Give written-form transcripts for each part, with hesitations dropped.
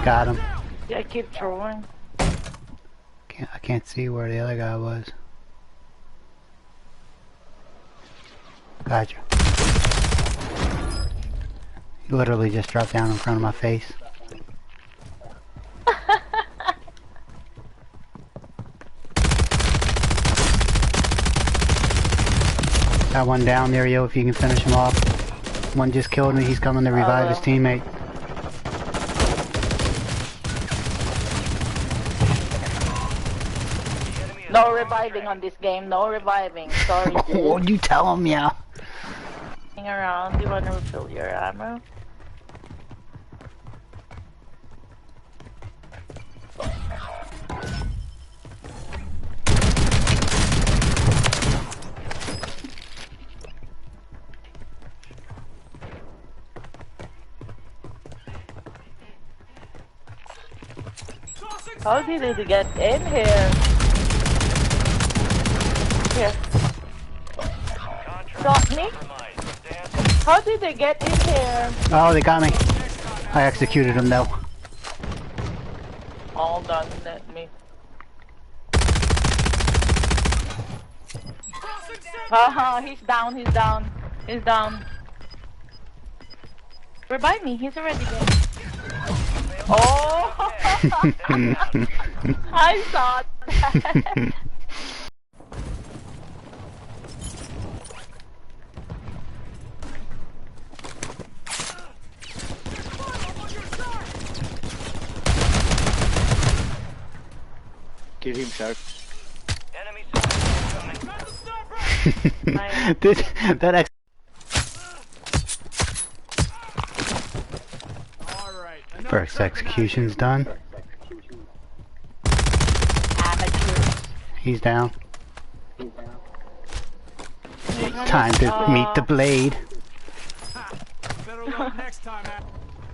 Got him. Yeah, keep throwing. I can't see where the other guy was. Gotcha. He literally just dropped down in front of my face. Got one down there, yo, if you can finish him off. One just killed me, he's coming to revive his teammate. No reviving on this game, no reviving. Sorry. What'd you tell him, yeah? Hang around, do you want to refill your ammo? How did they get in here? Here. Got me? How did they get in here? Oh, they got me. I executed him though. All done, let me. Haha, he's down, he's down. He's down. Revive me, he's already dead. Oh! I saw that. Give him shark. That ex First execution's done. Amateur. He's down. Time to meet the blade.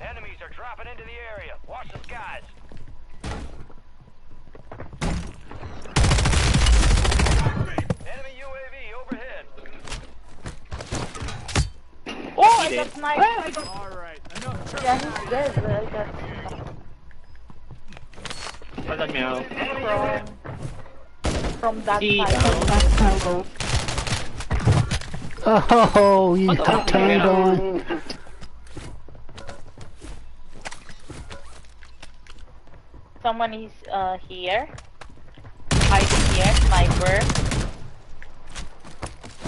Enemies are dropping into the area. Watch the skies. Enemy UAV overhead. Oh, I got sniped. Yeah, he's dead, but I got from that side. Oh, you got turned on. Someone is here. Hiding here, sniper.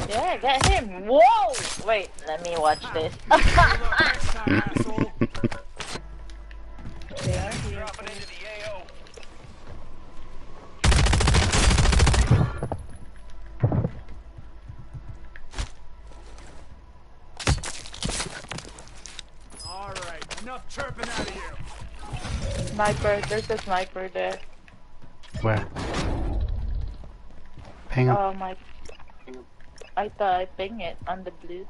Yeah, get him. Whoa! Wait, let me watch this. Dropping into the AO. Alright, enough chirping out of here. Sniper, there's a sniper there. Where? Ping him. Oh my. I thought I ping it on the blue.